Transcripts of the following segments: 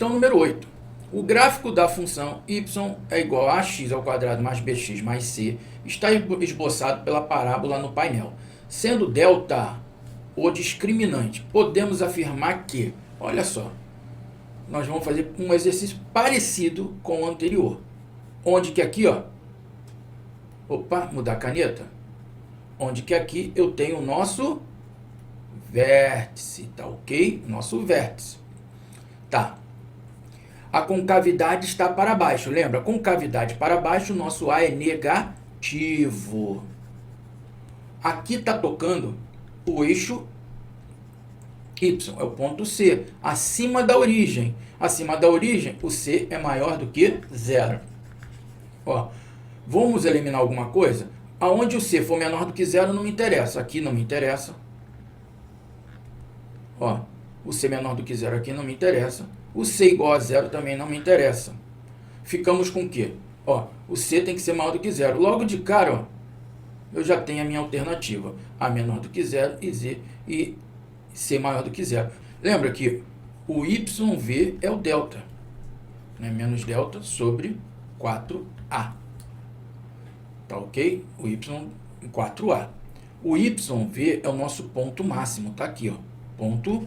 Questão número 8. O gráfico da função y é igual a x ao quadrado mais bx mais c está esboçado pela parábola no painel. Sendo delta o discriminante, podemos afirmar que, olha só, nós vamos fazer um exercício parecido com o anterior. Onde que aqui, ó, opa, mudar a caneta. Onde que aqui eu tenho o nosso vértice, tá ok? Nosso vértice. Tá. A concavidade está para baixo, lembra? Concavidade para baixo, o nosso A é negativo. Aqui está tocando o eixo Y, é o ponto C, acima da origem. Acima da origem, o C é maior do que zero. Ó, vamos eliminar alguma coisa? Aonde o C for menor do que zero não me interessa. Aqui não me interessa. Ó, o C menor do que zero aqui não me interessa. O C igual a zero também não me interessa. Ficamos com o quê? Ó, o C tem que ser maior do que zero. Logo de cara, ó, eu já tenho a minha alternativa. A menor do que zero e C maior do que zero. Lembra que o YV é o delta. Né? Menos delta sobre 4A. Tá ok? O Y em 4A. O YV é o nosso ponto máximo. Tá aqui, ó. Ponto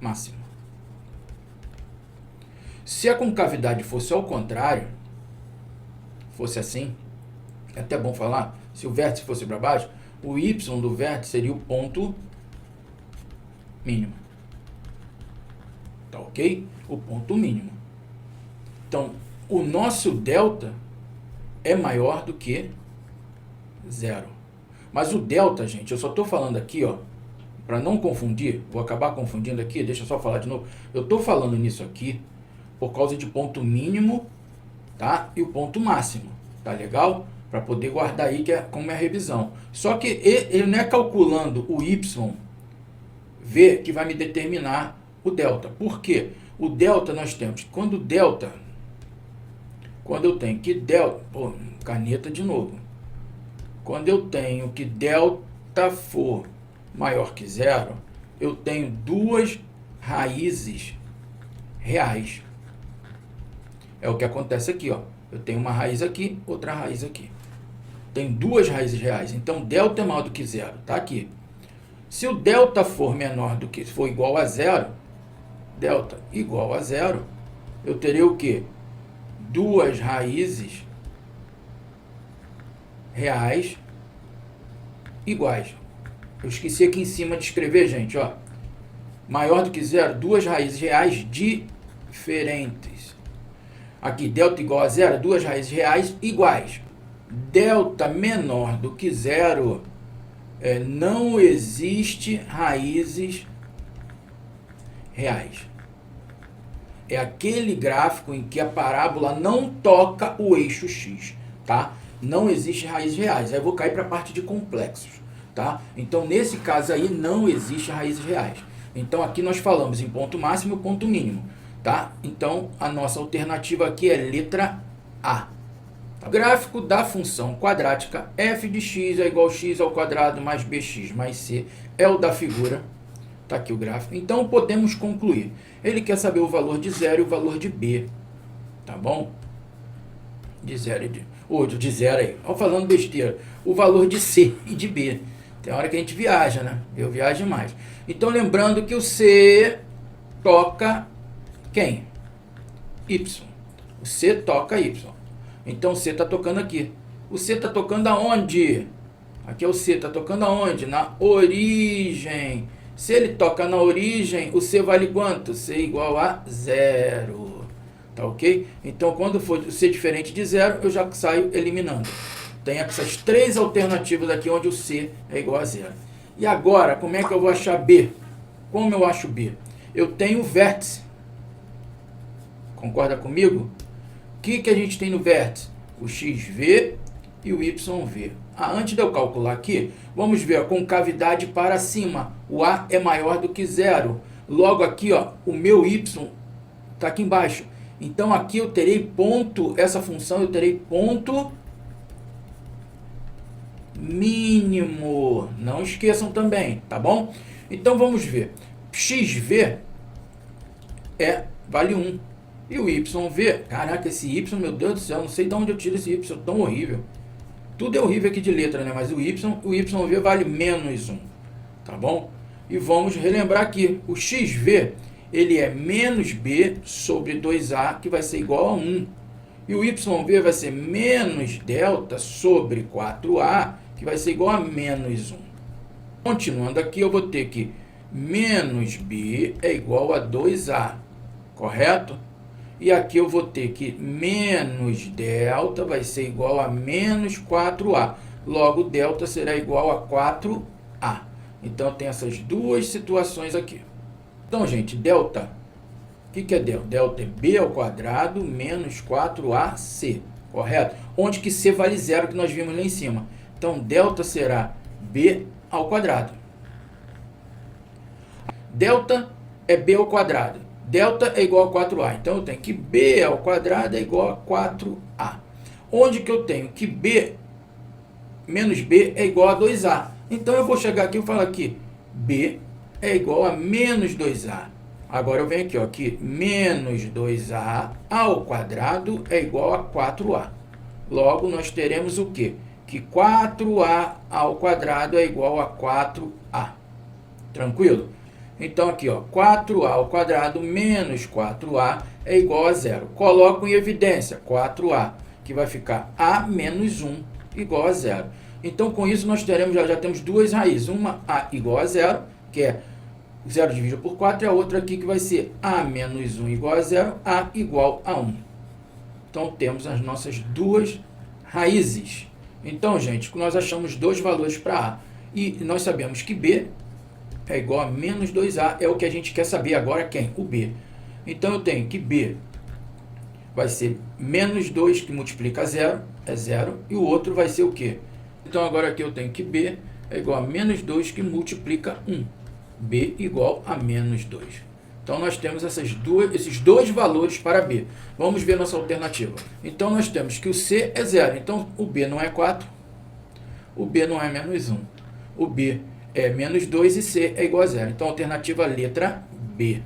máximo. Se a concavidade fosse ao contrário, fosse assim, é até bom falar, se o vértice fosse para baixo, o Y do vértice seria o ponto mínimo. Tá ok? O ponto mínimo. Então, o nosso delta é maior do que zero. Mas o delta, gente, eu só estou falando aqui, ó, para não confundir, vou acabar confundindo aqui, deixa eu só falar de novo. Eu estou falando nisso aqui por causa de ponto mínimo, tá? E o ponto máximo, tá legal? Para poder guardar aí que é como é a revisão. Só que ele não é calculando o YV que vai me determinar o delta. Por quê? O delta nós temos, quando eu tenho que delta, pô, caneta de novo. Quando eu tenho que delta for maior que zero, eu tenho duas raízes reais. É o que acontece aqui, ó. Eu tenho uma raiz aqui, outra raiz aqui. Tem duas raízes reais. Então, delta é maior do que zero. Tá aqui. Se o delta for menor do que, for igual a zero, delta igual a zero, eu terei o quê? Duas raízes reais iguais. Eu esqueci aqui em cima de escrever, gente, ó. Maior do que zero, duas raízes reais diferentes. Aqui, delta igual a zero, duas raízes reais iguais. Delta menor do que zero, não existe raízes reais. É aquele gráfico em que a parábola não toca o eixo X, tá? Não existe raízes reais. Aí eu vou cair para a parte de complexos, tá? Então, nesse caso aí, não existe raízes reais. Então, aqui nós falamos em ponto máximo e ponto mínimo, tá? Então, a nossa alternativa aqui é letra A. Tá? Gráfico da função quadrática f de x é igual a x ao quadrado mais bx mais c é o da figura. Tá aqui o gráfico. Então, podemos concluir. Ele quer saber o valor de 0 e o valor de b. Tá bom? De 0 e de 0 aí. Ó, falando besteira. O valor de c e de b. Tem hora que a gente viaja, né? Eu viajo mais. Então, lembrando que o c toca quem? Y. O c toca y. Então, o C está tocando aqui. O C está tocando aonde? Aqui é o C, está tocando aonde? Na origem. Se ele toca na origem, o C vale quanto? C igual a zero. Tá ok? Então, quando for o C diferente de zero, eu já saio eliminando. Tem essas três alternativas aqui onde o C é igual a zero. E agora, como é que eu vou achar B? Como eu acho B? Eu tenho o vértice. Concorda comigo? O que a gente tem no vértice? O XV e o YV. Antes de eu calcular aqui, vamos ver a concavidade para cima. O A é maior do que zero. Logo aqui, ó, o meu Y está aqui embaixo. Então, aqui eu terei ponto, essa função eu terei ponto mínimo. Não esqueçam também, tá bom? Então, vamos ver. XV vale 1. E o YV, caraca, esse Y, meu Deus do céu, não sei de onde eu tiro esse Y tão horrível. Tudo é horrível aqui de letra, né? Mas o YV vale menos 1, tá bom? E vamos relembrar aqui, o XV, ele é menos B sobre 2A, que vai ser igual a 1. E o YV vai ser menos delta sobre 4A, que vai ser igual a menos 1. Continuando aqui, eu vou ter que menos B é igual a 2A, correto? E aqui eu vou ter que menos delta vai ser igual a menos 4A. Logo, delta será igual a 4A. Então, tem essas duas situações aqui. Então, gente, delta, o que é delta? Delta é B ao quadrado menos 4AC, correto? Onde que C vale 0, que nós vimos lá em cima. Então, delta será B ao quadrado. Delta é B ao quadrado. Delta é igual a 4A. Então, eu tenho que B ao quadrado é igual a 4A. Onde que eu tenho que B menos B é igual a 2A. Então, eu vou chegar aqui e falar que B é igual a menos 2A. Agora, eu venho aqui, ó, que menos 2A ao quadrado é igual a 4A. Logo, nós teremos o quê? Que 4A ao quadrado é igual a 4A. Tranquilo? Então, aqui, ó, 4A ao quadrado menos 4A é igual a 0. Coloco em evidência 4A, que vai ficar A menos 1 igual a 0. Então, com isso, nós teremos, já temos duas raízes. Uma A igual a 0, que é 0 dividido por 4, e a outra aqui que vai ser A menos 1 igual a 0, A igual a 1. Então, temos as nossas duas raízes. Então, gente, nós achamos dois valores para A. E nós sabemos que B é igual a menos 2A, é o que a gente quer saber agora, quem? O B. Então, eu tenho que B vai ser menos 2, que multiplica 0, é 0, e o outro vai ser o quê? Então, agora aqui eu tenho que B é igual a menos 2, que multiplica 1. B igual a menos 2. Então, nós temos esses dois valores para B. Vamos ver nossa alternativa. Então, nós temos que o C é 0. Então, o B não é 4. O B não é menos 1. O B é menos 2 e C é igual a 0. Então, alternativa letra B.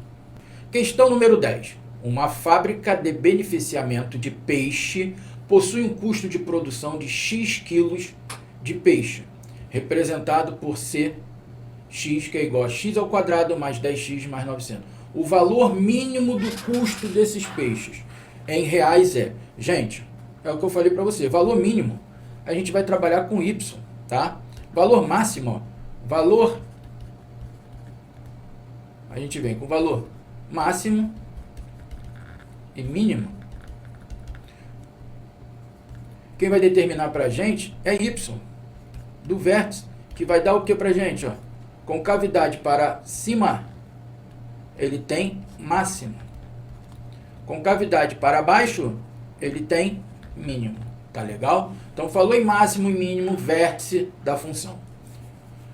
Questão número 10. Uma fábrica de beneficiamento de peixe possui um custo de produção de X quilos de peixe, representado por C, X, que é igual a X ao quadrado mais 10X mais 900. O valor mínimo do custo desses peixes em reais é... Gente, é o que eu falei para você. Valor mínimo, a gente vai trabalhar com Y, tá? Valor máximo, ó. Valor... A gente vem com valor máximo e mínimo. Quem vai determinar para a gente é Y, do vértice, que vai dar o que para a gente? Ó? Concavidade para cima, ele tem máximo. Concavidade para baixo, ele tem mínimo. Tá legal? Então, falou em máximo e mínimo, vértice da função.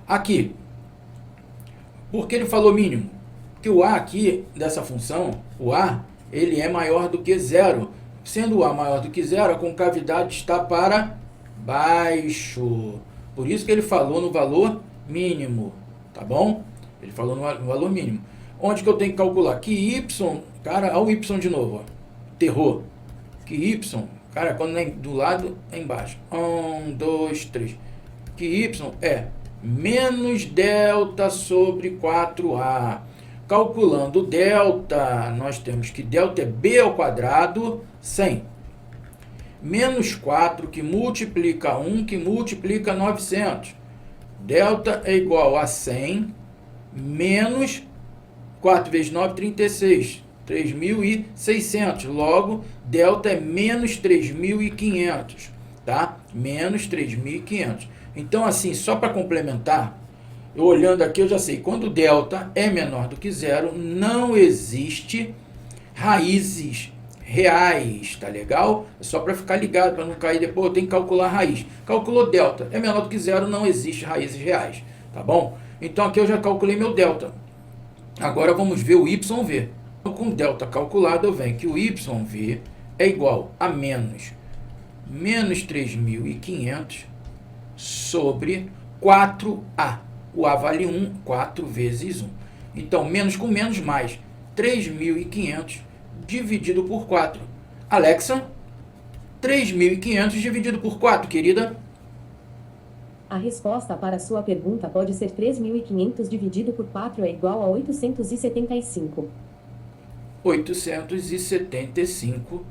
Aqui, por que ele falou mínimo? Porque o A aqui, dessa função, o A, ele é maior do que 0. Sendo o A maior do que 0, a concavidade está para baixo. Por isso que ele falou no valor mínimo, tá bom? Ele falou no valor mínimo. Onde que eu tenho que calcular? Que Y, cara, olha o Y de novo, ó. Terror. Que Y, cara, quando é do lado, é embaixo. 1, 2, 3. Que Y é menos delta sobre 4A. Calculando delta, nós temos que delta é B ao quadrado 100. Menos 4, que multiplica 1, que multiplica 900. Delta é igual a 100 menos 4 vezes 9, 36. 3.600. Logo, delta é menos 3.500. Tá? Menos 3.500. Então, assim, só para complementar, eu olhando aqui, eu já sei, quando delta é menor do que 0, não existe raízes reais, tá legal? É só para ficar ligado, para não cair depois, eu tenho que calcular a raiz. Calculou delta, é menor do que 0, não existe raízes reais, tá bom? Então aqui eu já calculei meu delta. Agora vamos ver o YV. Então, com delta calculado, eu venho que o YV é igual a menos 3.500 sobre 4A. O A vale 1, 4 vezes 1. Então, menos com menos, mais. 3.500 dividido por 4. Alexa, 3.500 dividido por 4, querida. A resposta para a sua pergunta pode ser 3.500 dividido por 4 é igual a 875. 875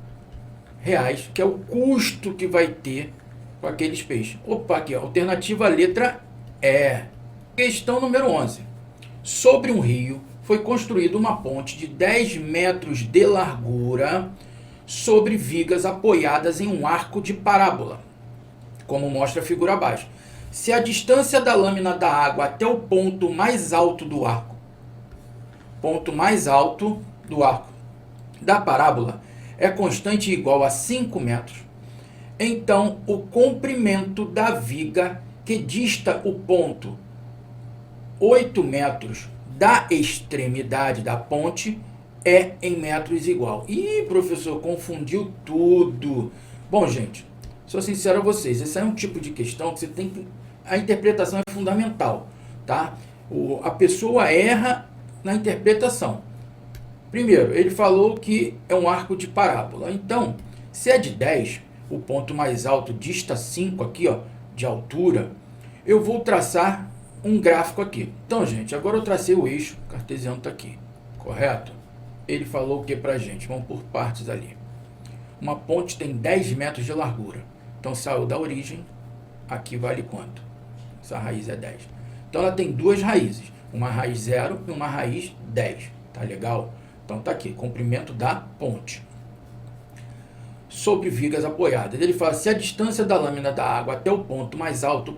reais, que é o custo que vai ter com aqueles peixes. Opa, aqui, alternativa letra E. Questão número 11. Sobre um rio foi construída uma ponte de 10 metros de largura sobre vigas apoiadas em um arco de parábola, como mostra a figura abaixo. Se a distância da lâmina da água até o ponto mais alto do arco da parábola é constante e igual a 5 metros, então o comprimento da viga que dista o ponto 8 metros da extremidade da ponte é em metros igual. Ih, professor, confundiu tudo. Bom, gente, sou sincero a vocês, esse é um tipo de questão que você tem que... A interpretação é fundamental, tá? A pessoa erra na interpretação. Primeiro, ele falou que é um arco de parábola. Então, se é de 10, o ponto mais alto dista 5 aqui, ó, de altura, eu vou traçar um gráfico aqui. Então, gente, agora eu tracei o eixo cartesiano, está aqui, correto? Ele falou o que pra gente? Vamos por partes ali. Uma ponte tem 10 metros de largura. Então, saiu da origem, aqui vale quanto? Essa raiz é 10. Então, ela tem duas raízes. Uma raiz 0 e uma raiz 10. Tá legal? Então, tá aqui, comprimento da ponte. Sobre vigas apoiadas. Ele fala, se a distância da lâmina da água até o ponto mais alto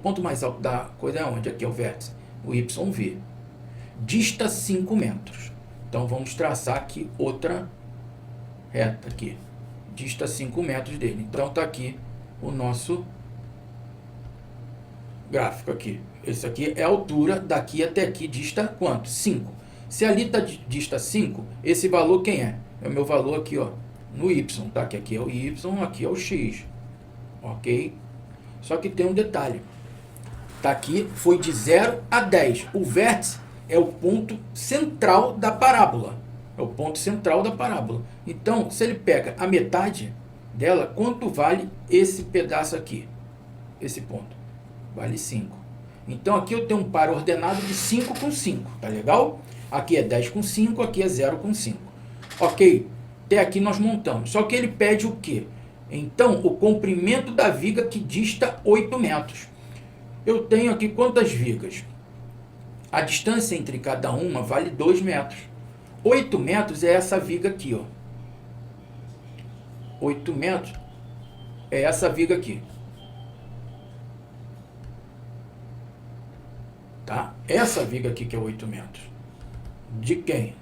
da coisa é onde? Aqui é o vértice, o YV. Dista 5 metros. Então, vamos traçar aqui outra reta aqui. Dista 5 metros dele. Então, tá aqui o nosso gráfico aqui. Esse aqui é a altura, daqui até aqui dista quanto? 5. Se ali dista 5, esse valor quem é? É o meu valor aqui, ó, no Y, tá? Que aqui é o Y, aqui é o X. Ok? Só que tem um detalhe. Tá aqui, foi de 0 a 10. O vértice é o ponto central da parábola. É o ponto central da parábola. Então, se ele pega a metade dela, quanto vale esse pedaço aqui? Esse ponto. Vale 5. Então, aqui eu tenho um par ordenado de 5 com 5. Tá legal? Aqui é 10 com 5, aqui é 0 com 5. Ok? Até aqui nós montamos. Só que ele pede o quê? Então, o comprimento da viga que dista 8 metros. Eu tenho aqui quantas vigas? A distância entre cada uma vale 2 metros. 8 metros é essa viga aqui, ó. 8 metros é essa viga aqui. Tá? Essa viga aqui que é 8 metros. De quem?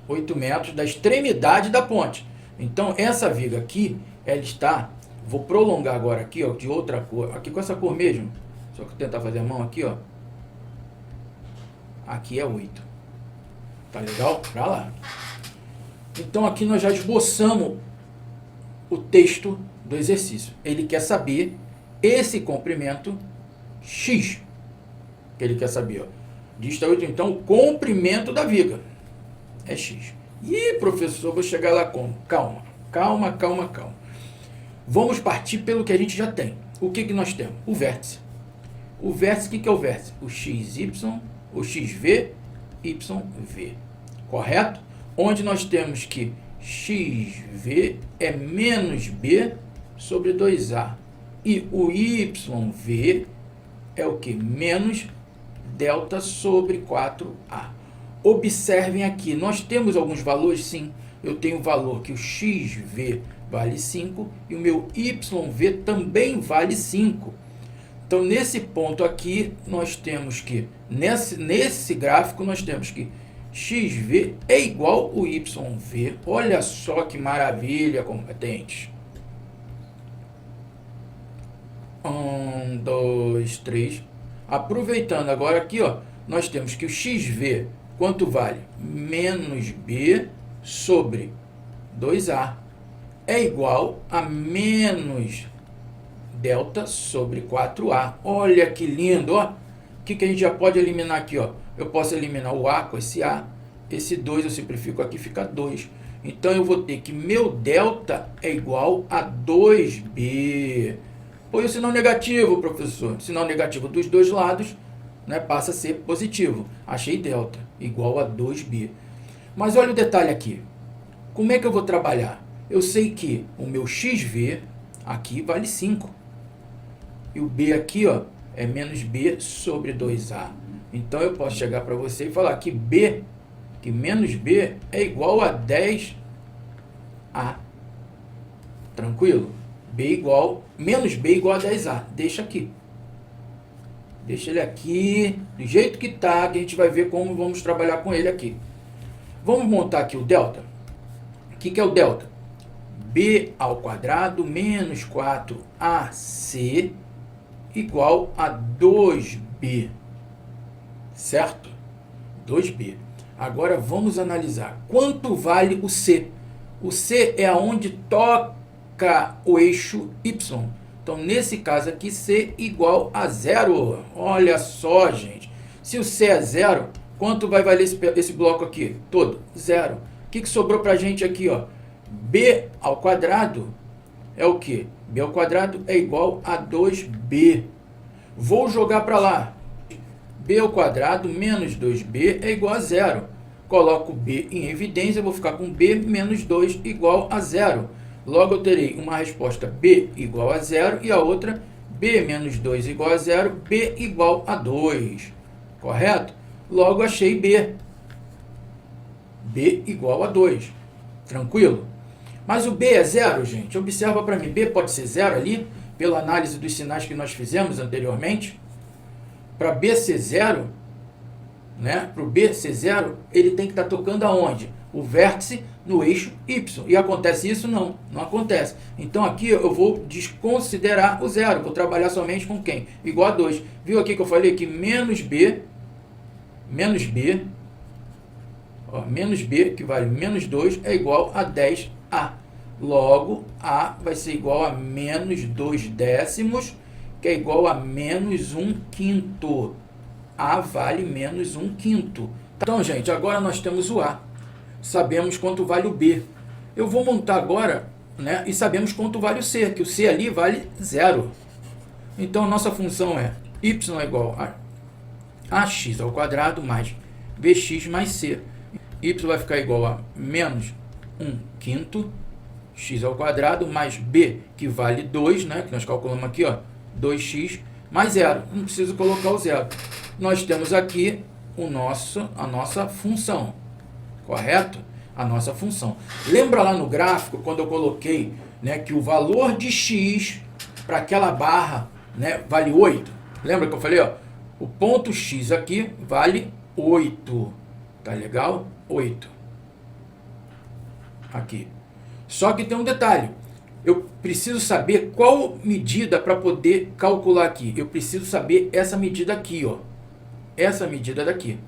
8 metros da extremidade da ponte. Então, essa viga aqui, ela está... Vou prolongar agora aqui, ó, de outra cor. Aqui com essa cor mesmo. Só que eu tentar fazer a mão aqui, ó. Aqui é 8. Tá legal? Pra lá. Então, aqui nós já esboçamos o texto do exercício. Ele quer saber esse comprimento X. Que ele quer saber, ó. Dista 8, então, o comprimento da viga é X. Ih, professor, vou chegar lá como? Calma. Vamos partir pelo que a gente já tem. O que nós temos? O vértice. O vértice, o que é o vértice? O XY, o XV, YV. Correto? Onde nós temos que XV é menos B sobre 2A. E o YV é o que? Menos delta sobre 4A. Observem aqui, nós temos alguns valores, sim. Eu tenho o valor que o XV vale 5 e o meu YV também vale 5. Então, nesse ponto aqui, nós temos que, nesse gráfico, nós temos que XV é igual ao YV. Olha só que maravilha, competente. 1, 2, 3. Aproveitando agora aqui, ó, nós temos que o XV, quanto vale? Menos B sobre 2A é igual a menos delta sobre 4A. Olha que lindo, ó. O que a gente já pode eliminar aqui, ó? Eu posso eliminar o A com esse A esse 2 eu simplifico aqui, fica 2. Então, eu vou ter que meu delta é igual a 2b. Põe o sinal negativo, professor. O sinal negativo dos dois lados, né, passa a ser positivo. Achei delta igual a 2b. Mas olha o detalhe aqui. Como é que eu vou trabalhar? Eu sei que o meu xv aqui vale 5. E o b aqui, ó, é menos b sobre 2a. Então, eu posso chegar para você e falar que menos b é igual a 10a. Tranquilo? Menos b igual a 10a. Deixa aqui. Deixa ele aqui, do jeito que está, que a gente vai ver como vamos trabalhar com ele aqui. Vamos montar aqui o delta. O que é o delta? B ao quadrado menos 4ac igual a 2b. Certo? 2b. Agora vamos analisar. Quanto vale o c? O c é aonde toca o eixo y. Então, nesse caso aqui, c igual a 0. Olha só, gente. Se o c é 0, quanto vai valer esse bloco aqui? Todo? 0. O que sobrou para a gente aqui, ó? B ao quadrado é o quê? B ao quadrado é igual a 2b. Vou jogar para lá. B ao quadrado menos 2b é igual a 0. Coloco b em evidência, vou ficar com b menos 2 igual a 0. Logo, eu terei uma resposta b igual a 0 e a outra b menos 2 igual a 0, b igual a 2. Correto? Logo, achei b. b igual a 2. Tranquilo? Mas o b é 0, gente. Observa para mim. B pode ser 0 ali, pela análise dos sinais que nós fizemos anteriormente. Para b ser 0, né? Para o b ser 0, ele tem que estar tocando aonde? O vértice no eixo y. E acontece isso? Não, não acontece. Então, aqui eu vou desconsiderar o 0. Vou trabalhar somente com quem? Igual a 2. Viu aqui que eu falei que menos b, que vale menos 2, é igual a 10a. Logo, a vai ser igual a menos 2 décimos, que é igual a menos 1/5. A vale menos 1/5. Então, gente, agora nós temos o a. Sabemos quanto vale o b. Eu vou montar agora, né, e sabemos quanto vale o c, que o c ali vale 0. Então, a nossa função é y é igual a ax ao quadrado mais bx mais c. Y vai ficar igual a menos 1/5 x ao quadrado mais b, que vale 2, né, que nós calculamos aqui, ó, 2x mais 0. Não preciso colocar o 0. Nós temos aqui a nossa função. Correto? A nossa função. Lembra lá no gráfico, quando eu coloquei, né, que o valor de x para aquela barra, né, vale 8? Lembra que eu falei? Ó, o ponto x aqui vale 8. Tá legal? 8. Aqui. Só que tem um detalhe. Eu preciso saber qual medida para poder calcular aqui. Eu preciso saber essa medida aqui, ó. Essa medida daqui.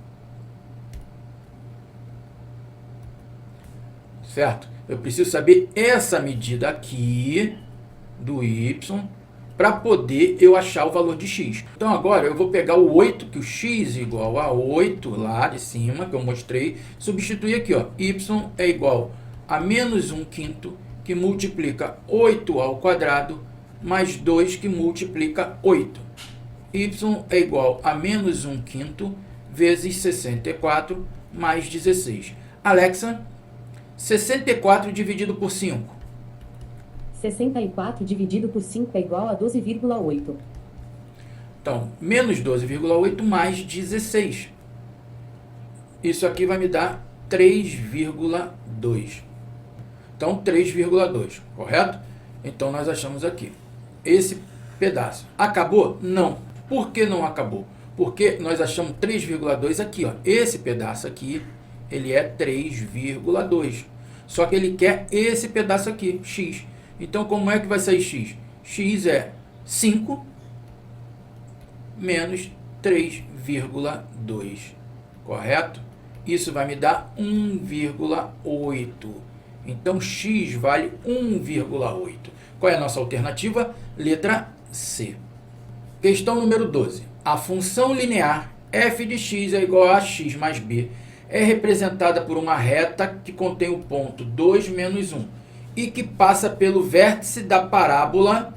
Certo? Eu preciso saber essa medida aqui do y para poder eu achar o valor de x. Então, agora eu vou pegar o 8, que o x é igual a 8 lá de cima, que eu mostrei, substituir aqui, ó, y é igual a menos 1/5, que multiplica 8 ao quadrado, mais 2, que multiplica 8. Y é igual a menos 1/5 vezes 64 mais 16. Alexa, 64 dividido por 5. 64 dividido por 5 é igual a 12,8. Então, menos 12,8 mais 16. Isso aqui vai me dar 3,2. Então, 3,2, correto? Então, nós achamos aqui esse pedaço. Acabou? Não. Por que não acabou? Porque nós achamos 3,2 aqui, ó. Esse pedaço aqui, ele é 3,2. Só que ele quer esse pedaço aqui, x. Então, como é que vai sair x? X é 5 menos 3,2. Correto? Isso vai me dar 1,8. Então, x vale 1,8. Qual é a nossa alternativa? Letra C. Questão número 12. A função linear f de x é igual a x mais b é representada por uma reta que contém o ponto 2 menos 1 e que passa pelo vértice da parábola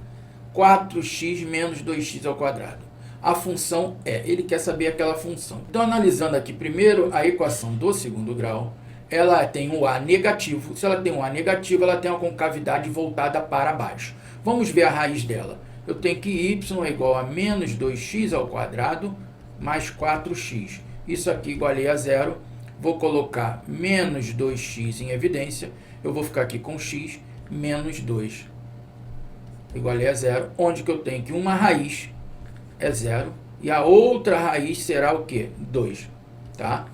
4x menos 2x ao quadrado. A função ele quer saber aquela função. Então, analisando aqui primeiro a equação do segundo grau, ela tem um A negativo. Se ela tem um A negativo, ela tem uma concavidade voltada para baixo. Vamos ver a raiz dela. Eu tenho que y é igual a menos 2x ao quadrado mais 4x. Isso aqui igualei a zero. Vou colocar menos 2x em evidência. Eu vou ficar aqui com x menos 2. Igualei a zero. Onde que eu tenho que uma raiz é zero. E a outra raiz será o quê? 2. Tá?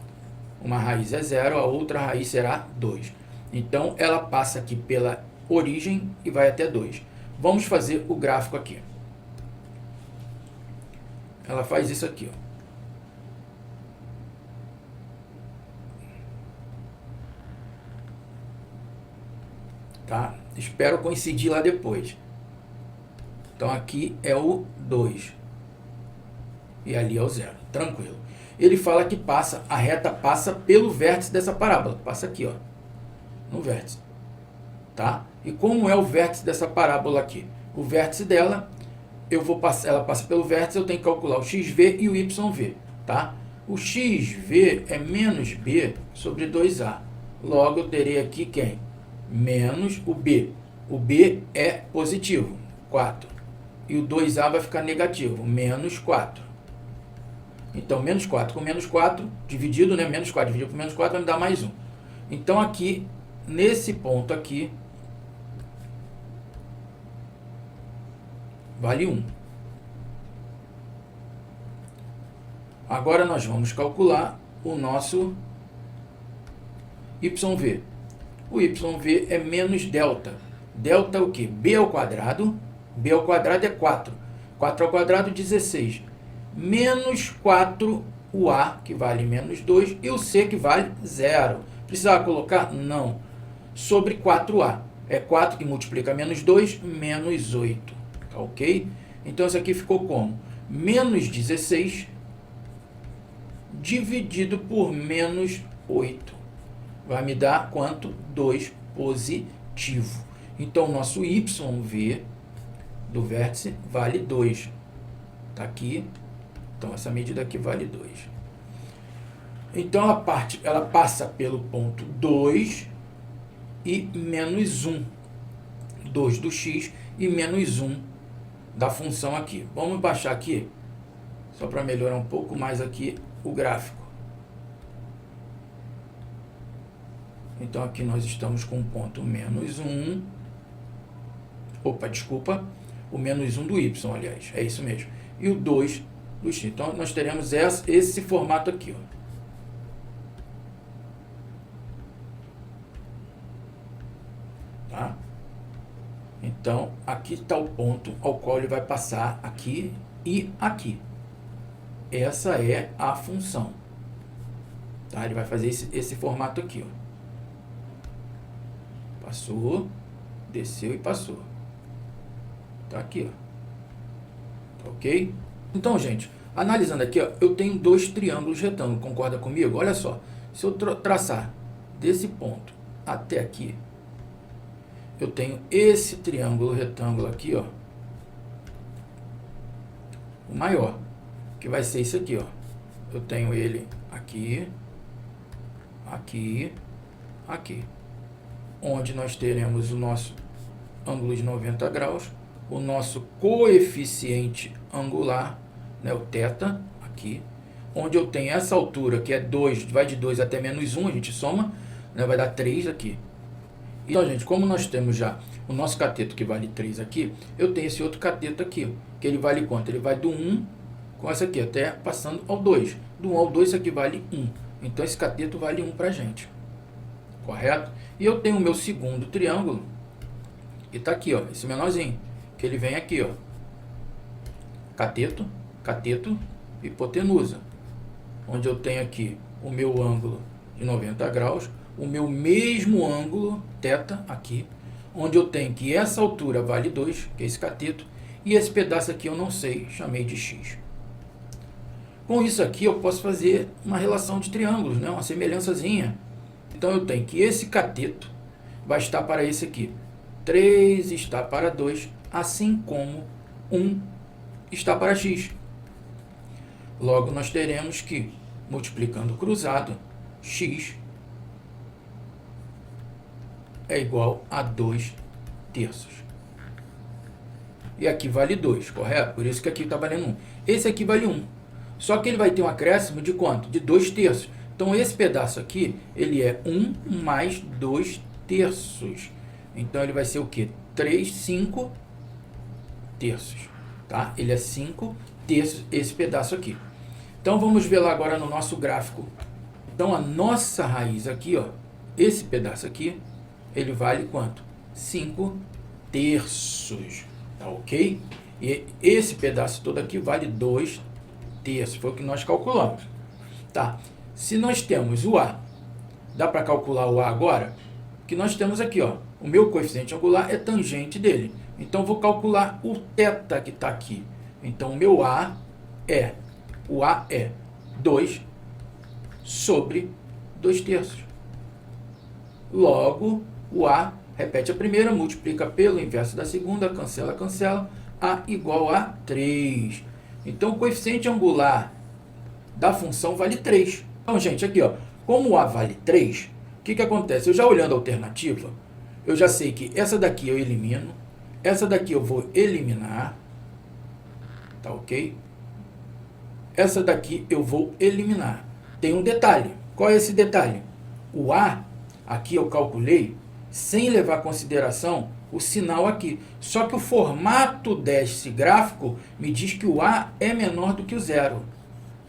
Uma raiz é zero, a outra raiz será 2. Então, ela passa aqui pela origem e vai até 2. Vamos fazer o gráfico aqui. Ela faz isso aqui, ó. Tá? Espero coincidir lá depois. Então, aqui é o 2. E ali é o 0. Tranquilo. Ele fala que a reta passa pelo vértice dessa parábola. Passa aqui, ó. No vértice. Tá? E como é o vértice dessa parábola aqui? O vértice dela, ela passa pelo vértice, eu tenho que calcular o xv e o yv. Tá? O xv é menos b sobre 2a. Logo, eu terei aqui quem? Menos o b. O b é positivo, 4. E o 2a vai ficar negativo, menos 4. Então, menos 4 com menos 4, dividido, né? Menos 4 dividido por menos 4 vai me dar mais 1. Então, aqui, nesse ponto aqui, vale 1. Agora, nós vamos calcular o nosso YV. O YV é menos delta. Delta é o quê? B ao quadrado. B ao quadrado é 4. 4 ao quadrado, 16. Menos 4 o A, que vale menos 2, e o C, que vale 0. Precisava colocar? Não. Sobre 4A. É 4 que multiplica menos 2, menos 8. Tá ok? Então, isso aqui ficou como? Menos 16 dividido por menos 8. Vai me dar quanto? 2 positivo. Então, o nosso YV do vértice vale 2. Tá aqui. Então, essa medida aqui vale 2. Então, ela passa pelo ponto 2 e menos 1. 2 do x e menos 1 da função aqui. Vamos baixar aqui, só para melhorar um pouco mais aqui o gráfico. Então, aqui nós estamos com o ponto menos 1. Opa, desculpa. O menos 1 do y, aliás. É isso mesmo. E o 2 do x. Então, nós teremos esse formato aqui, ó. Tá? Então, aqui está o ponto ao qual ele vai passar aqui e aqui. Essa é a função. Tá? Ele vai fazer esse formato aqui, ó. Passou, desceu e passou. Tá aqui, ó. Tá ok? Então, gente, analisando aqui, ó, eu tenho 2 triângulos retângulos, concorda comigo? Olha só, se eu traçar desse ponto até aqui, eu tenho esse triângulo retângulo aqui, ó, o maior, que vai ser esse aqui, ó. Eu tenho ele aqui, aqui, aqui, onde nós teremos o nosso ângulo de 90 graus, o nosso coeficiente angular, né, o θ, aqui, onde eu tenho essa altura, que é 2, vai de 2 até menos 1, a gente soma, né, vai dar 3 aqui. Então, gente, como nós temos já o nosso cateto que vale 3 aqui, eu tenho esse outro cateto aqui, que ele vale quanto? Ele vai do 1 com essa aqui, até passando ao 2. Do 1 ao 2, isso aqui vale 1. Então, esse cateto vale 1 pra gente. Correto? E eu tenho o meu segundo triângulo, que tá aqui, ó, esse menorzinho, que ele vem aqui, ó. Cateto, cateto, hipotenusa. Onde eu tenho aqui o meu ângulo de 90 graus, o meu mesmo ângulo, θ, aqui, onde eu tenho que essa altura vale 2, que é esse cateto, e esse pedaço aqui eu não sei, chamei de x. Com isso aqui eu posso fazer uma relação de triângulos, né? Uma semelhançazinha. Então eu tenho que esse cateto vai estar para esse aqui. 3 está para 2, assim como 1 está para x. Logo nós teremos que, multiplicando o cruzado, x é igual a 2 terços. E aqui vale 2, correto? Por isso que aqui está valendo 1. Esse aqui vale 1. Só que ele vai ter um acréscimo de quanto? De 2 terços. Então, esse pedaço aqui, ele é 1 mais 2 terços. Então, ele vai ser o quê? 5 terços. Tá? Ele é 5 terços, esse pedaço aqui. Então, vamos ver lá agora no nosso gráfico. Então, a nossa raiz aqui, ó, esse pedaço aqui, ele vale quanto? 5 terços. Tá ok? E esse pedaço todo aqui vale 2 terços. Foi o que nós calculamos. Tá. Se nós temos o A, dá para calcular o A agora? Que nós temos aqui, ó. O meu coeficiente angular é tangente dele. Então, vou calcular o θ que está aqui. Então, o meu A é 2 sobre 2 terços. Logo, o A repete a primeira, multiplica pelo inverso da segunda, cancela, cancela, A igual a 3. Então, o coeficiente angular da função vale 3. Então, gente, aqui, ó, como o A vale 3, o que acontece? Eu já olhando a alternativa, eu já sei que essa daqui eu elimino, essa daqui eu vou eliminar, tá ok? Essa daqui eu vou eliminar. Tem um detalhe. Qual é esse detalhe? O A, aqui eu calculei, sem levar em consideração o sinal aqui. Só que o formato desse gráfico me diz que o A é menor do que o zero.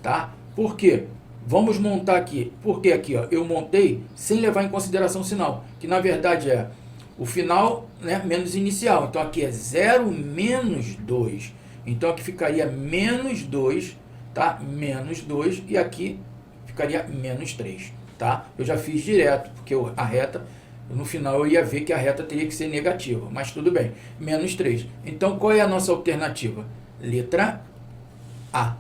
Tá? Por quê? Vamos montar aqui. Porque aqui, ó, eu montei sem levar em consideração o sinal. Que na verdade é o final, né, menos inicial. Então aqui é 0 menos 2. Então aqui ficaria menos 2, tá? Menos 2 e aqui ficaria menos 3. Tá? Eu já fiz direto, porque a reta, no final eu ia ver que a reta teria que ser negativa, mas tudo bem, menos 3. Então, qual é a nossa alternativa? Letra A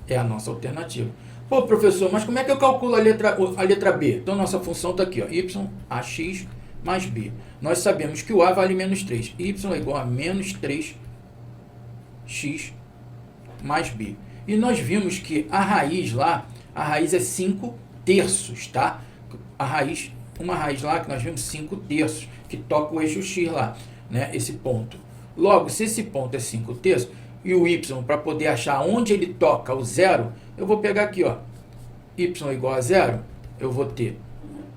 é a nossa alternativa. Pô, professor, mas como é que eu calculo a letra B? Então, nossa função está aqui, ó, y, ax mais b. Nós sabemos que o A vale menos 3. Y é igual a menos 3x mais b. E nós vimos que a raiz lá, a raiz é 5 terços, tá? Uma raiz lá que nós vimos 5 terços, que toca o eixo x lá, né? Esse ponto. Logo, se esse ponto é 5 terços, e o y, para poder achar onde ele toca o zero, eu vou pegar aqui, ó, y igual a zero, eu vou ter.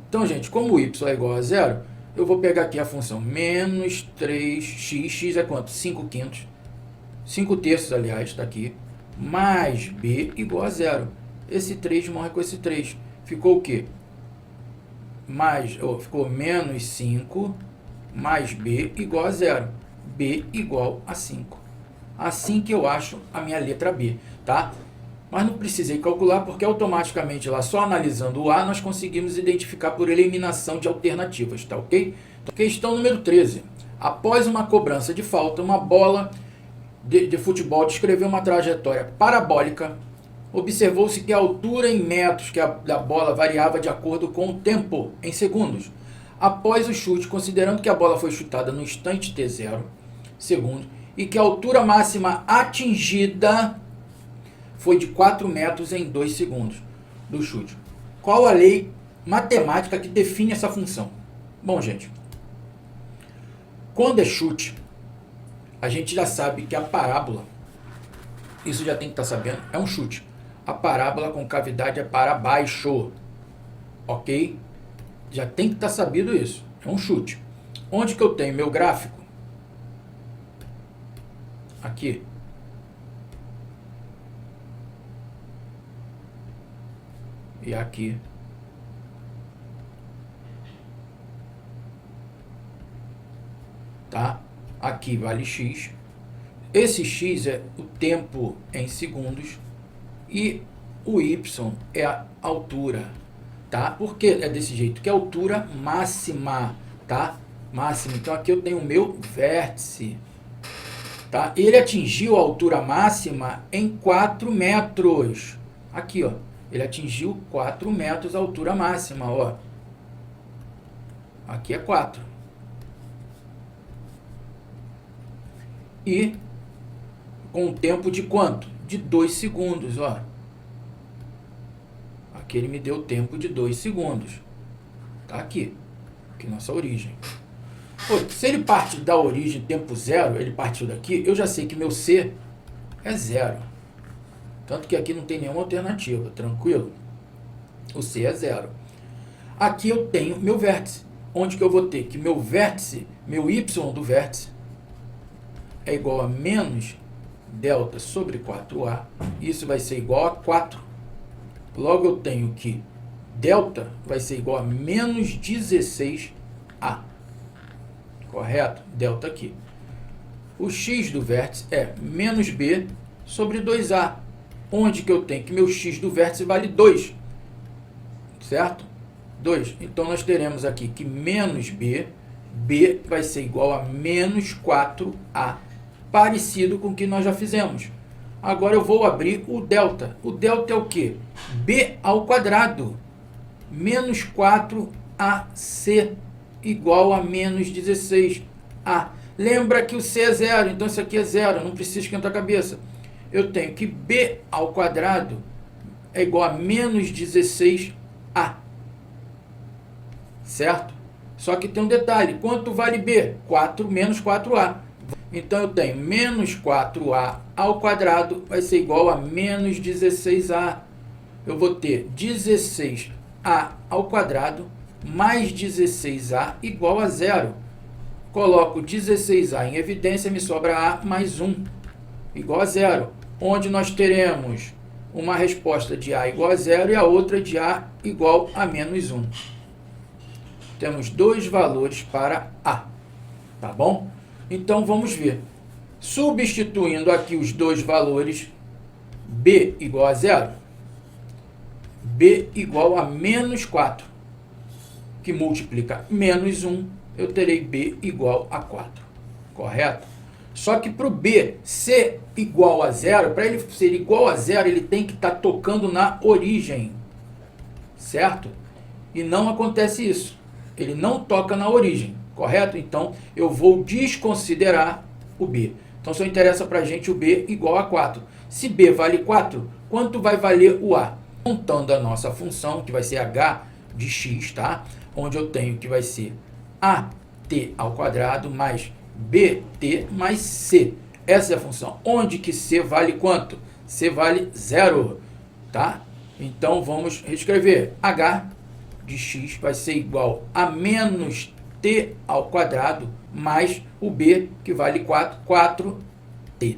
Então, gente, como o y é igual a zero, eu vou pegar aqui a função menos 3x, x é quanto? 5 quintos, 5 terços, aliás, está aqui, mais b igual a zero. Esse 3 morre com esse 3. Ficou o quê? Ficou menos 5 mais b igual a zero. B igual a 5. Assim que eu acho a minha letra B, tá? Mas não precisei calcular, porque automaticamente lá, só analisando o A, nós conseguimos identificar por eliminação de alternativas, tá ok? Então, questão número 13. Após uma cobrança de falta, uma bola de futebol descreveu uma trajetória parabólica. Observou-se que a altura em metros da bola variava de acordo com o tempo, em segundos. Após o chute, considerando que a bola foi chutada no instante t0, segundos, e que a altura máxima atingida foi de 4 metros em 2 segundos do chute. Qual a lei matemática que define essa função? Bom, gente, quando é chute, a gente já sabe que a parábola, isso já tem que estar sabendo, é um chute. A parábola com cavidade é para baixo, ok? Já tem que estar sabido isso, é um chute. Onde que eu tenho meu gráfico? Aqui. E aqui. Tá? Aqui vale x. Esse x é o tempo em segundos. E o y é a altura. Tá? Por que é desse jeito? Que é a altura máxima. Tá? Máxima. Então aqui eu tenho o meu vértice. Tá? Ele atingiu a altura máxima em 4 metros. Aqui, ó, ele atingiu 4 metros a altura máxima, ó. Aqui é 4. E com um tempo de quanto? De 2 segundos, ó. Aqui ele me deu tempo de 2 segundos. Tá aqui. Aqui nossa origem. Pô, se ele parte da origem tempo zero, ele partiu daqui, eu já sei que meu C é zero. Tanto que aqui não tem nenhuma alternativa, tranquilo? O C é zero. Aqui eu tenho meu vértice. Onde que eu vou ter? Que meu vértice, meu Y do vértice, é igual a menos delta sobre 4A. Isso vai ser igual a 4. Logo eu tenho que delta vai ser igual a menos 16A. Correto? Delta aqui. O x do vértice é menos B sobre 2A. Onde que eu tenho que meu x do vértice vale 2. Certo? 2. Então nós teremos aqui que menos B, B vai ser igual a menos 4A. Parecido com o que nós já fizemos. Agora eu vou abrir o delta. O delta é o quê? B ao quadrado. Menos 4AC igual a menos 16A. Lembra que o C é zero, então isso aqui é zero, não precisa esquentar a cabeça. Eu tenho que B ao quadrado é igual a menos 16A. Certo? Só que tem um detalhe. Quanto vale B? 4 menos 4A. Então eu tenho menos 4A ao quadrado vai ser igual a menos 16A. Eu vou ter 16A ao quadrado mais 16A igual a zero. Coloco 16A em evidência, me sobra A mais 1 igual a zero. Onde nós teremos uma resposta de A igual a zero e a outra de A igual a menos 1. Temos dois valores para A. Tá bom? Então vamos ver. Substituindo aqui os dois valores, B igual a zero, B igual a menos 4, que multiplica menos 1, eu terei B igual a 4. Correto? Só que para o B ser igual a zero, para ele ser igual a zero, ele tem que estar tocando na origem. Certo? E não acontece isso. Ele não toca na origem. Correto? Então, eu vou desconsiderar o B. Então, só interessa para a gente o B igual a 4. Se B vale 4, quanto vai valer o A? Montando a nossa função, que vai ser h de x, tá? Onde eu tenho que vai ser AT ao quadrado mais BT mais C. Essa é a função. Onde que C vale quanto? C vale 0, tá? Então, vamos reescrever. H de x vai ser igual a menos t ao quadrado mais o b, que vale 4, 4t.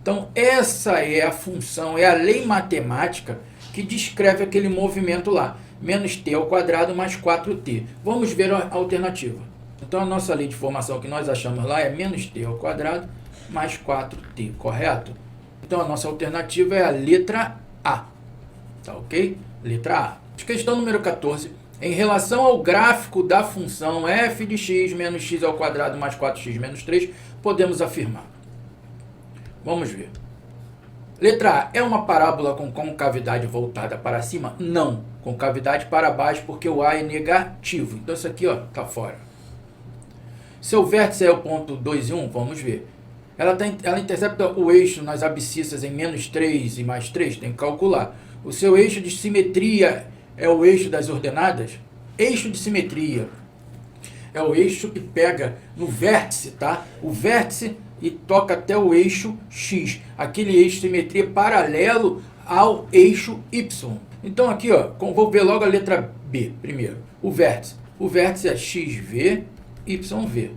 Então, essa é a função, é a lei matemática que descreve aquele movimento lá. Menos t ao quadrado mais 4t. Vamos ver a alternativa. Então, a nossa lei de formação que nós achamos lá é menos t ao quadrado mais 4t, correto? Então, a nossa alternativa é a letra A. Tá ok? Letra A. Questão número 14. Em relação ao gráfico da função f de x menos x ao quadrado mais 4x menos 3, podemos afirmar. Vamos ver. Letra A. É uma parábola com concavidade voltada para cima? Não. Concavidade para baixo, porque o A é negativo. Então, isso aqui está fora. Seu vértice é o ponto 2 e 1? Vamos ver. Ela intercepta o eixo nas abscissas em menos 3 e mais 3? Tem que calcular. O seu eixo de simetria é o eixo das ordenadas? Eixo de simetria é o eixo que pega no vértice, tá? O vértice e toca até o eixo X. Aquele eixo de simetria paralelo ao eixo Y. Então aqui, vou ver logo a letra B primeiro. O vértice. O vértice é XV, YV.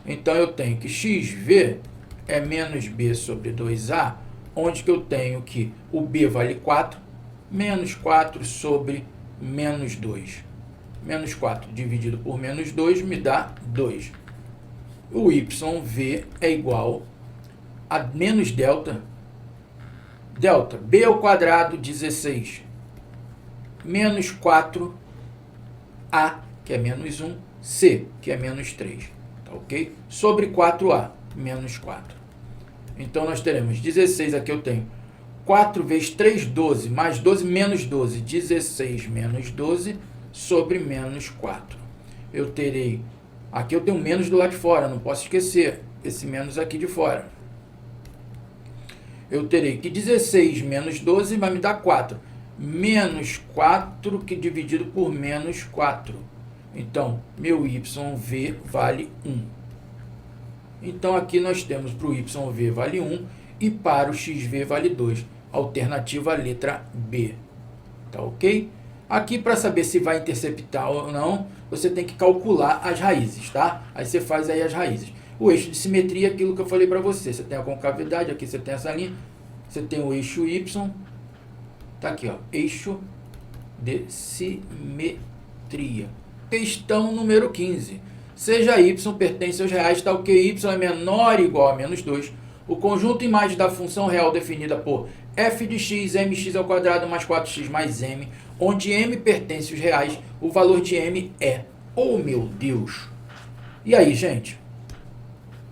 Então eu tenho que XV é menos B sobre 2A, onde que eu tenho que o B vale 4, menos 4 sobre menos 2. Menos 4 dividido por menos 2 me dá 2. O YV é igual a menos delta. Delta, B ao quadrado, 16. Menos 4A, que é menos 1. C, que é menos 3. Tá ok? Sobre 4A, menos 4. Então, nós teremos 16, aqui eu tenho 4 vezes 3, 12, mais 12 menos 12, 16 menos 12 sobre menos 4. Eu terei, aqui eu tenho menos do lado de fora, não posso esquecer esse menos aqui de fora. Eu terei que 16 menos 12 vai me dar 4. Menos 4 que dividido por menos 4. Então, meu YV vale 1. Então, aqui nós temos para o YV vale 1 e para o XV vale 2. Alternativa letra B. Tá ok? Aqui, para saber se vai interceptar ou não, você tem que calcular as raízes, tá? Aí você faz aí as raízes. O eixo de simetria é aquilo que eu falei para você. Você tem a concavidade, aqui você tem essa linha. Você tem o eixo Y. Tá aqui, ó. Eixo de simetria. Questão número 15. Seja y pertence aos reais, tal que y é menor ou igual a menos 2. O conjunto imagem da função real definida por f de x, mx ao quadrado mais 4x mais m, onde m pertence aos reais, o valor de m é... Oh, meu Deus! E aí, gente?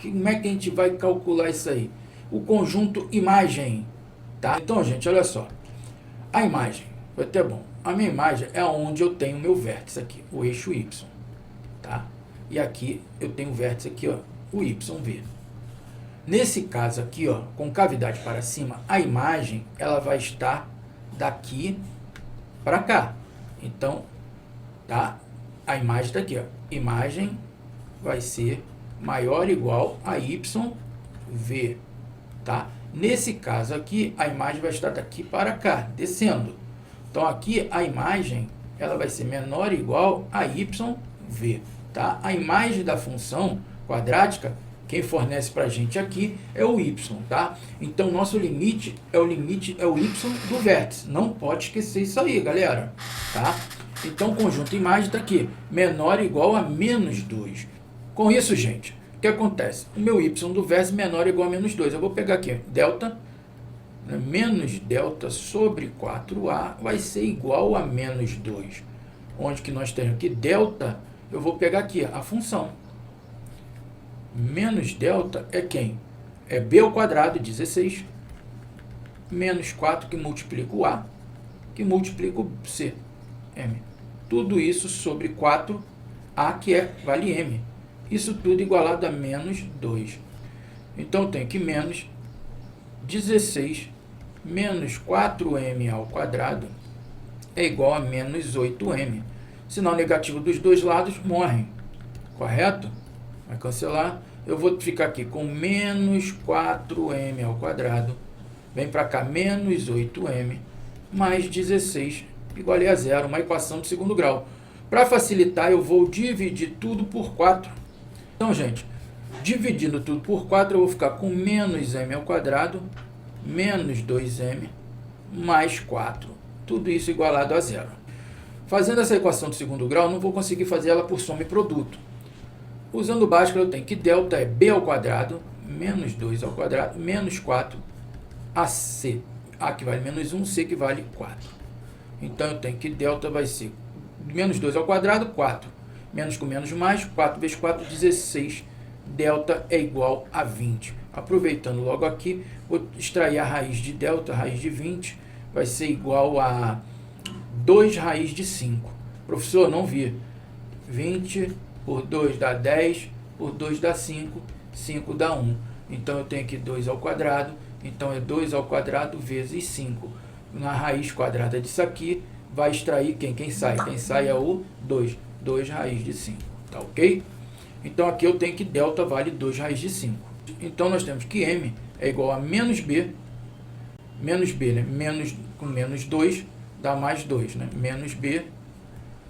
Como é que a gente vai calcular isso aí? O conjunto imagem, tá? Então, gente, olha só. A imagem, foi até bom. A minha imagem é onde eu tenho o meu vértice aqui, o eixo y, tá? E aqui eu tenho o vértice aqui, ó, o YV. Nesse caso aqui, ó, com cavidade para cima, a imagem, ela vai estar daqui para cá. Então, tá? A imagem está aqui, ó. Imagem vai ser maior ou igual a YV, tá? Nesse caso aqui, a imagem vai estar daqui para cá, descendo. Então, aqui a imagem, ela vai ser menor ou igual a YV, tá? A imagem da função quadrática, quem fornece para a gente aqui é o y, tá? Então, nosso limite é o y do vértice. Não pode esquecer isso aí, galera, tá? Então, o conjunto imagem está aqui, menor ou igual a menos 2. Com isso, gente, o que acontece? O meu y do vértice menor ou igual a menos 2. Eu vou pegar aqui, delta, né, menos delta sobre 4a vai ser igual a menos 2. Onde que nós temos aqui delta, eu vou pegar aqui a função. Menos delta é quem? É b ao quadrado, 16, menos 4 que multiplica o a, que multiplica o c, m. Tudo isso sobre 4a, que vale m. Isso tudo igualado a menos 2. Então, eu tenho que menos 16 menos 4m ao quadrado é igual a menos 8m. Sinal negativo dos dois lados morrem, correto? Vai cancelar. Eu vou ficar aqui com menos 4m ao quadrado. Vem para cá, menos 8m, mais 16, igual a zero. Uma equação de segundo grau. Para facilitar, eu vou dividir tudo por 4. Então, gente, dividindo tudo por 4, eu vou ficar com menos m ao quadrado, menos 2m, mais 4. Tudo isso igualado a zero. Fazendo essa equação de segundo grau, eu não vou conseguir fazer ela por soma e produto. Usando o Bhaskara, eu tenho que delta é b ao quadrado, menos 2 ao quadrado, menos 4, ac. A que vale menos 1, c que vale 4. Então, eu tenho que delta vai ser menos 2 ao quadrado, 4. Menos com menos mais, 4 vezes 4, 16. Delta é igual a 20. Aproveitando logo aqui, vou extrair a raiz de delta, a raiz de 20, vai ser igual a 2 raiz de 5. Professor, não vi. 20 por 2 dá 10, por 2 dá 5, 5 dá 1. Então, eu tenho aqui 2 ao quadrado, então é 2 ao quadrado vezes 5. Na raiz quadrada disso aqui, vai extrair quem? Quem sai? Quem sai é o 2. 2 raiz de 5, tá ok? Então, aqui eu tenho que delta vale 2 raiz de 5. Então, nós temos que m é igual a menos b, né? Menos com menos 2 dá mais 2, né? Menos b,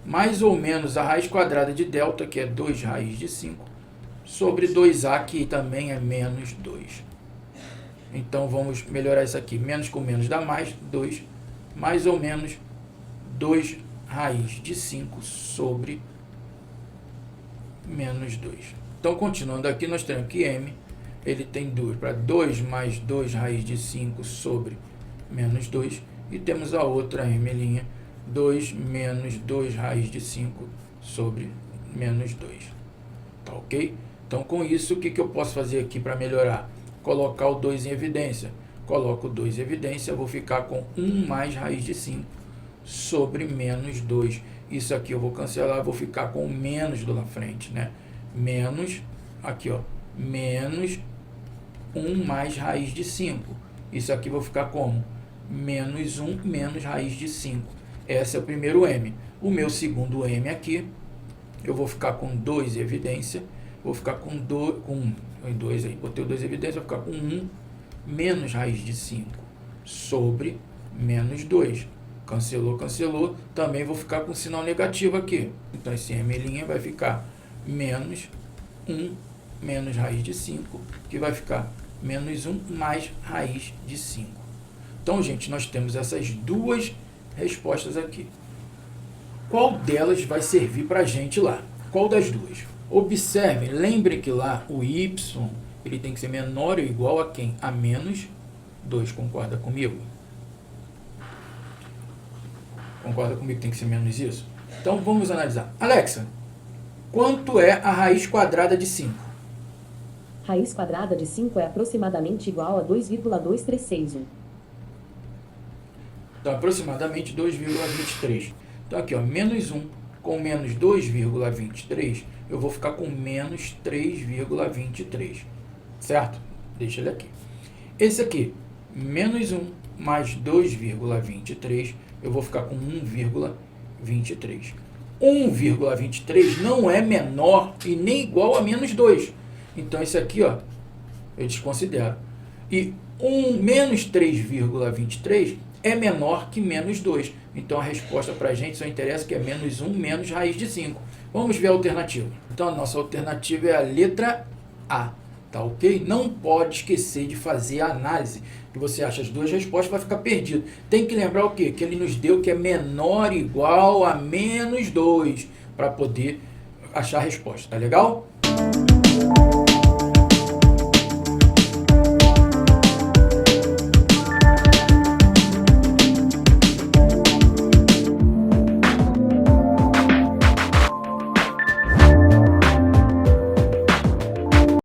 mais ou menos a raiz quadrada de delta, que é 2 raiz de 5, sobre 2a, que também é menos 2. Então, vamos melhorar isso aqui. Menos com menos dá mais 2, mais ou menos 2 raiz de 5 sobre menos 2. Então, continuando aqui, nós temos que m, ele tem 2 para 2 mais 2 raiz de 5 sobre menos 2. E temos a outra m', 2 menos 2 raiz de 5 sobre menos 2. Tá ok? Então, com isso, o que eu posso fazer aqui para melhorar? Colocar o 2 em evidência. coloco 2 evidência, vou ficar com 1 mais raiz de 5 sobre menos 2. Isso aqui eu vou cancelar, vou ficar com menos do na frente, né? Menos, aqui ó, menos 1 mais raiz de 5. Isso aqui vou ficar como? Menos 1 menos raiz de 5. Esse é o primeiro M. O meu segundo M aqui, eu vou ficar com 2 evidência, vou ficar com 2 aí, botei o 2 evidência, vou ficar com 1 menos raiz de 5 sobre menos 2. Cancelou, cancelou, também vou ficar com sinal negativo aqui. Então, esse M' vai ficar menos 1 menos raiz de 5, que vai ficar menos 1 mais raiz de 5. Então, gente, nós temos essas duas respostas aqui. Qual delas vai servir para a gente lá? Qual das duas? Observe, lembre que lá o y ele tem que ser menor ou igual a quem? A menos 2. Concorda comigo? Concorda comigo que tem que ser menos isso? Então, vamos analisar. Alexa, quanto é a raiz quadrada de 5? Raiz quadrada de 5 é aproximadamente igual a 2,2361. Então, aproximadamente 2,23. Então, aqui, ó, menos 1 com menos 2,23, eu vou ficar com menos 3,23. Certo? Deixa ele aqui. Esse aqui, menos 1 mais 2,23, eu vou ficar com 1,23. 1,23 não é menor e nem igual a menos 2. Então, esse aqui, ó, eu desconsidero. E menos 3,23 é menor que menos 2. Então, a resposta para a gente só interessa que é menos 1 menos raiz de 5. Vamos ver a alternativa. Então, a nossa alternativa é a letra A. Tá ok? Não pode esquecer de fazer a análise, que você acha as duas respostas, vai ficar perdido. Tem que lembrar o quê? Que ele nos deu que é menor ou igual a menos 2, para poder achar a resposta. Tá legal?